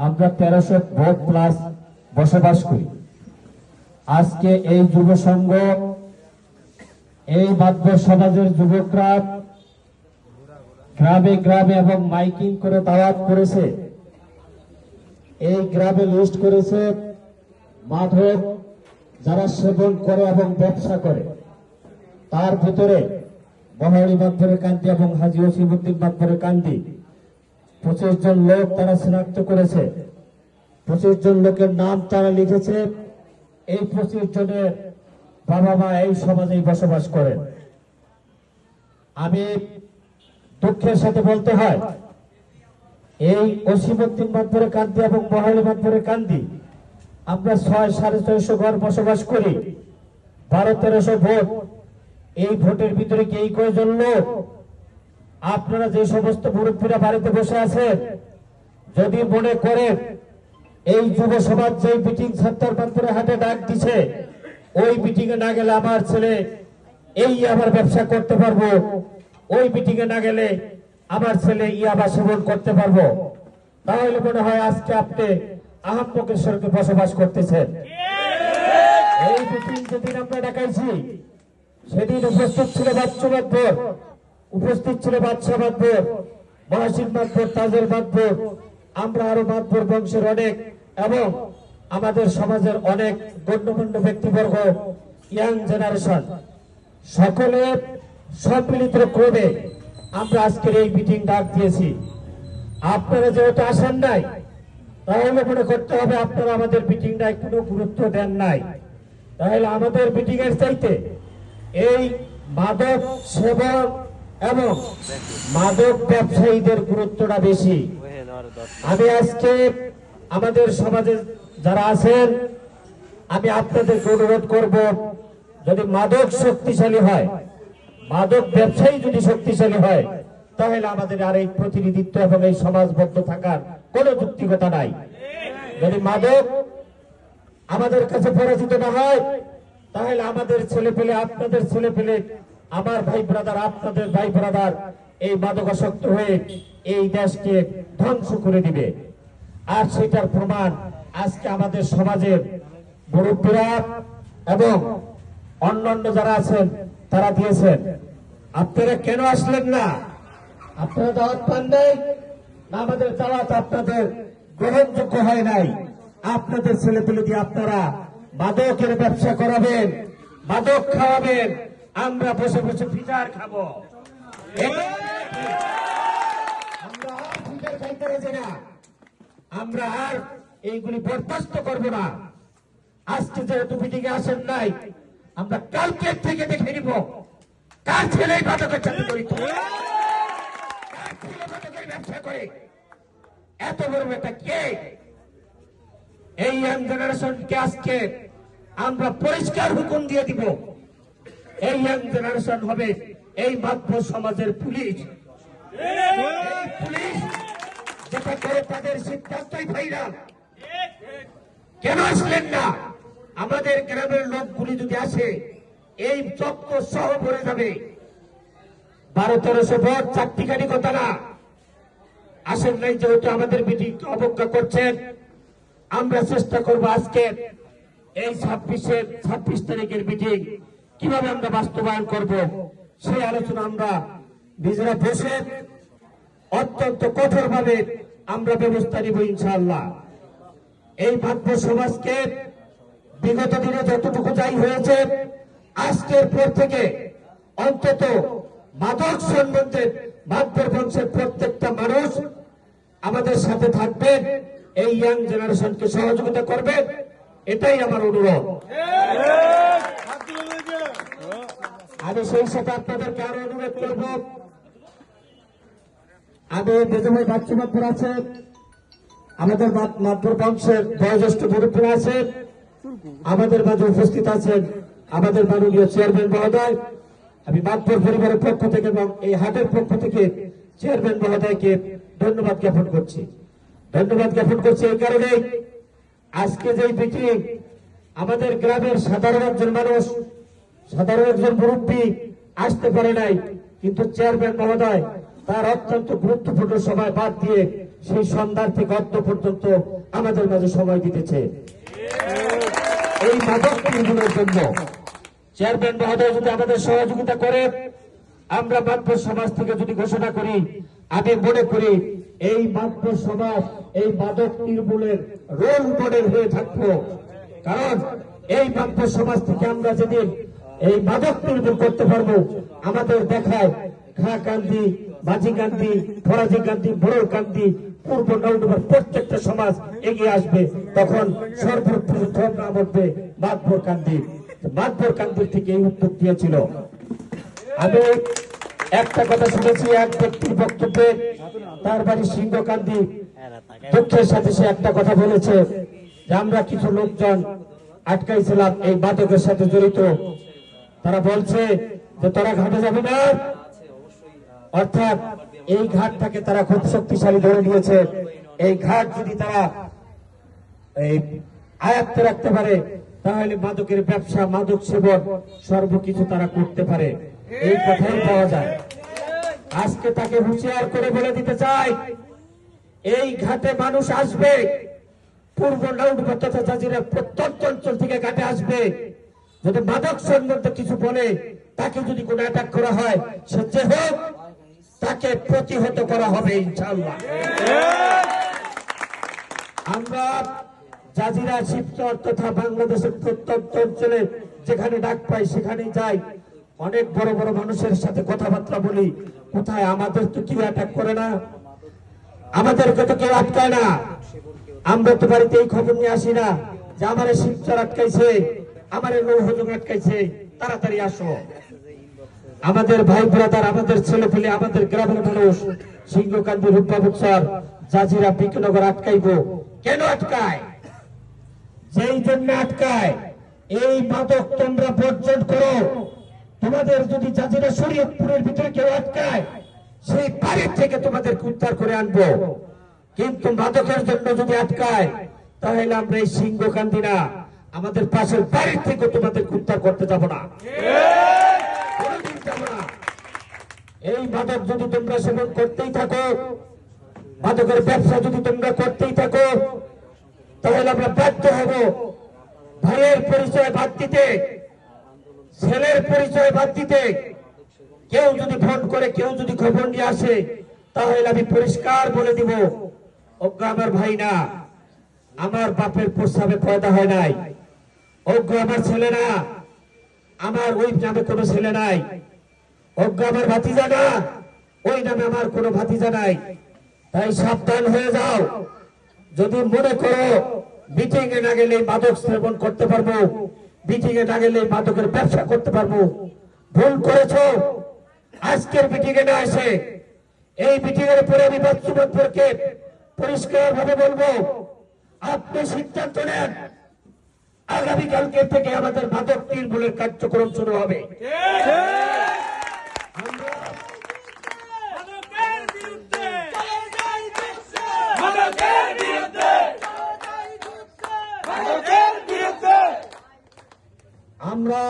আমরা 1300 vote plus বসবাস করি। আজকে এই যুব সংঘ, এই মাতবর সমাজের যুবকরা গ্রামে গ্রামে এবং মাইকিং করে দাওয়াত করেছে। এই গ্রামে লিস্ট করেছে মাদক যারা সেবন করে এবং ব্যবসা করে, তার ভিতরে বহারি মাতবরের কান্দি এবং হাজী ওসিমউদ্দিন মাতবরের কান্দি 25 জন লোক তারা শনাক্ত করেছে। 25 জন লোকের নাম তারা লিখেছে। এই 25 জনের বাবা মা এই সমাজেই বসবাস করেন। আমি দুঃখের সাথে বলতে হয়, এই ওসিমউদ্দিন মাতবরের কান্দি এবং বহারি মাতবরের কান্দি আমরা 600-650 ঘর বসবাস করি। 1200-1300 ভোট। এই ভোটের ভিতরে কি এই কয়জন লোক? আপনারা যে সমস্ত মুরব্বীরা বাড়িতে বসে আছেন, যদি মনে করেন এই যুব সমাজ যে মিটিং সত্তর পান্তরে হাটে ডাক দিছে, ওই মিটিং এ না গেলে আমার ছেলে এই আবার ব্যবসা করতে পারবো, ওই মিটিং এ না গেলে আমার ছেলে ইয়াবা সেবন করতে পারবো, তাহলে মনে হয় আজকে আপনি আহম্মকের সঙ্গে বসবাস করতেছেন। এই মিটিং যেদিন আমরা ডাকাইছি সেদিন উপস্থিত ছিল বাচ্চু মাতবর, উপস্থিত ছিল বাদশা মাতবর, মহাসিন মাতবর, তাজের মাতবর, আমরা আরো মাতবর বংশের অনেক এবং আমাদের সমাজের অনেক গণ্যমান্য ব্যক্তিবর্গ, ইয়াং জেনারেশন, সকলে সম্মিলিত ক্রমে আমরা আজকের এই মিটিং ডাক দিয়েছি। আপনারা যেহেতু আসেন নাই, তাহলে মনে করতে হবে আপনারা আমাদের মিটিংটায় কোনো গুরুত্ব দেন নাই। তাহলে আমাদের মিটিং এর চাইতে এই মাদক সেবন এবং মাদক ব্যবসায়ীদের গুরুত্বটা বেশি। আমি আজকে আমাদের সমাজে যারা আছেন, আমি আপনাদেরকে অনুরোধ করব, যদি মাদক শক্তিশালী হয়, মাদক ব্যবসায়ী যদি শক্তিশালী হয়, তাহলে আমাদের আর এই প্রতিনিধিত্ব এবং এই সমাজবদ্ধ থাকার কোন যুক্তিকতা নাই। যদি মাদক আমাদের কাছে পরাজিত না হয়, তাহলে আমাদের ছেলে পেলে, আপনাদের ছেলে পেলে, আমার ভাই ব্রাদার, আপনাদের ভাই ব্রাদার এই মাদকাসক্ত হয়ে এই দেশকে ধ্বংস করে দিবে। আর সেটার প্রমাণ আজকে আমাদের সমাজের মুরব্বীরা এবং অন্যান্য যারা আছেন তারা দিয়েছেন। আপনারা কেন আসলেন না? আপনারা দাওয়াত পান নাই না? আমাদের দাওয়াত আপনাদের গ্রহণযোগ্য হয় নাই? আপনাদের ছেলে পেলে দিয়ে আপনারা মাদকের ব্যবসা করাবেন, মাদক খাওয়াবেন, আমরা বসে বসে ফিচার খাবো। আমরা আর ফিচার খাইতে রাজি না, আমরা আর এইগুলি বরদাস্ত করবো না। আজকে যেহেতু মিটিং এ আসেন নাই, আমরা কালকে থেকে দেখে নিব কার ছেলে মাদকের সাথে জড়িত, কার ছেলে মাদকের ব্যবসা করে। এত বড় একটা কে? এই ইয়াং জেনারেশনকে আজকে আমরা পরিষ্কার হুকুম দিয়ে দিব, এই ইয়াং জেনারেশন হবে এই মাতবর সমাজের পুলিশ। পুলিশ যেটা করে তাদের সিদ্ধান্তই ভাইরাল। কেন আসলেন না? আমাদের গ্রামের লোকগুলি যদি আসে, এই চক্কর সহ ভরে যাবে। 1200-1300 ভোট চারটিখানি কথা না। আসেন নাই যেহেতু আমাদের মিটিং অবজ্ঞা করছেন, আমরা চেষ্টা করব আজকে এই 26 তারিখের মিটিং কিভাবে আমরা বাস্তবায়ন করব, সেই আলোচনা আমরা নিজেরা বসে অত্যন্ত কঠোরভাবে আমরা ব্যবস্থা নিব ইনশাআল্লাহ। এই মাতবর সমাজকে বিগত দিনে যতটুকু যাই হয়েছে, আজকের পর থেকে অন্তত মাদক সম্বন্ধে মাতবর বংশের প্রত্যেকটা মানুষ আমাদের সাথে থাকবেন, এই ইয়াং জেনারেশনকে সহযোগিতা করবেন, এটাই আমার অনুরোধ। আমি সেই সাথে আপনাদেরকে আরো অনুরোধ করব, আমি মেজভাই বাচ্চু মাতবর আছেন, আমাদের মাতবর বংশের বয়োজ্যেষ্ঠ মুরব্বীরা আছেন, আমাদের মাঝে উপস্থিত আছেন আমাদের মাননীয় চেয়ারম্যান মহোদয়। আমি মাতবর পরিবারের পক্ষ থেকে এবং এই হাটের পক্ষ থেকে চেয়ারম্যান মহোদয়কে ধন্যবাদ জ্ঞাপন করছি। ধন্যবাদ জ্ঞাপন করছি এই কারণেই, আজকে যে মিটিং আমাদের গ্রামের সাধারণ একজন মানুষ, সাধারণ একজন মুরব্বী আসতে পারে নাই, কিন্তু চেয়ারম্যান মহোদয় তার অত্যন্ত গুরুত্বপূর্ণ সময় বাদ দিয়ে সেই সন্ধ্যার থেকে অদ্য পর্যন্ত আমাদের মাঝে সময় দিতেছে। এই মাদক নির্মূলের জন্য চেয়ারম্যান মহোদয় যদি আমাদের সহযোগিতা করে, আমরা মাতবর সমাজ থেকে যদি ঘোষণা করি, আমি মনে করি এই মাতবর সমাজ এই মাদক নির্মূলের রোল মডেল হয়ে থাকবো। কারণ এই মাতবর সমাজ থেকে আমরা যেদিন এই মাদক নির্মূল করতে পারবো, আমাদের দেখায় খাকান্দি, বাজিকান্দি, ফরাজিকান্দি, বড়কান্দি, পূর্ব নওডুবার প্রত্যেকটা সমাজ এগিয়ে আসবে। তখন সর্বপ্রথম নাম উঠবে মাতবর কান্দি। মাতবর কান্দির থেকে এই উদ্যোগ দিয়েছিল। আমি একটা কথা শুনেছি এক ব্যক্তির বক্তব্যে, তার বাড়ি সিংহকান্দি। দুঃখের সাথে সে একটা কথা বলেছে যে আমরা কিছু লোকজন আটকাইছিলাম এই মাদকের সাথে জড়িত। তারা বলছে যে তোরা ঘাটে যাবি না। অর্থাৎ এই ঘাটটাকে তারা খুব শক্তিশালী ধরে নিয়েছে। এই ঘাট যদি তারা এই আয়ত্তে রাখতে পারে, তাহলে মাদকের ব্যবসা, মাদক সেবন সর্বকিছু তারা করতে পারে। এই কথাই পাওয়া যায়। আজকে তাকে হুঁশিয়ার করে বলে দিতে চাই, এই ঘাটে মানুষ আসবে, পূর্ব নওডুবা তথা জাজিরার প্রত্যন্ত অঞ্চল থেকে ঘাটে আসবে। যদি মাদক সম্বন্ধে কিছু বলে, তাকে যদি কোনো অ্যাটাক করা হয়, সে যে হোক তাকে প্রতিহত করা হবে ইনশাআল্লাহ। আমরা জাজিরা, শিবচর তথা বাংলাদেশের প্রত্যন্ত অঞ্চলে যেখানে ডাক পাই সেখানে যাই, অনেক বড় বড় মানুষের সাথে কথাবার্তা বলি। কোথায় আমাদের তো কেউ অ্যাটাক করে না, আমাদেরকে তো কেউ আটকায় না। আমরা তো বাড়িতে এই খবর নিয়ে আসি না যে আমার শিবচর আটকাইছে, আমার নৌহজুম আটকাইছে, তাড়াতাড়ি আসো। আমাদের ভাই ব্রাদার, আমাদের ছেলে পেলে, আমাদের গ্রামের মানুষ সিংহকান্দি, রূপবাবুচর, জাজিরা, বিকনগর আটকাইব কেন? আটকায় যেই জন্য আটকায়, এই মাদক তোমরা বর্জন করো। তোমাদের যদি জাজিরা শরীয়তপুরের ভিতরে কেউ আটকায়, সেই বাড়ির থেকে তোমাদের উদ্ধার করে আনবো। কিন্তু মাদকের জন্য যদি আটকায়, তাহলে আমরা এই সিংহকান্দি না, আমাদের পাশের বাড়ির থেকে তোমাদের উদ্ধার করতে যাব না। এই মাদক যদি তোমরা সেবন করতেই থাকো, মাদকের ব্যবসা যদি তোমরা করতেই থাকো, তাহলে আমরা বাধ্য হব ভাইয়ের পরিচয় বাদ দিতে, ছেলের পরিচয় বাদ দিতে। কেউ যদি ফোন করে, কেউ যদি খবর নিয়ে আসে, তাহলে আমি পরিষ্কার বলে দিব, ওগো আমার ভাই না, আমার বাপের প্রস্তাবে পয়দা হয় নাই, ওগো আমার ছেলে না, আমার ওই নামে কোনো ছেলে নাই, ওগো আমার ভাতিজা না, ওই নামে আমার কোনো ভাতিজা নাই। তাই সাবধান হয়ে যাও। যদি মনে করো মিটিং এ না গেলে মাদক সেবন করতে পারবো, মিটিং এ না গেলে মাদকের ব্যবসা করতে পারবো, ভুল করেছো। আজকের মিটিং এ না এসে এই মিটিং এর পরে আমি বাচ্চুমতপুরকে পরিষ্কার ভাবে বলবো, আপনি সিদ্ধান্ত নেন, আগামীকালকে থেকে আমাদের মাদক নির্মূলের কার্যক্রম শুরু হবে। আমরা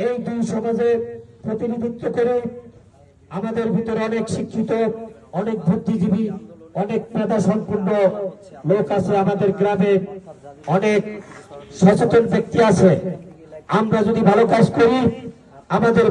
এই দুই সমাজের প্রতিনিধিত্ব করে, আমাদের ভিতরে অনেক শিক্ষিত, অনেক বুদ্ধিজীবী, অনেক মেধা সম্পন্ন লোক আছে, আমাদের গ্রামে অনেক সচেতন ব্যক্তি আছে। আমরা যদি ভালো কাজ করি, আমাদের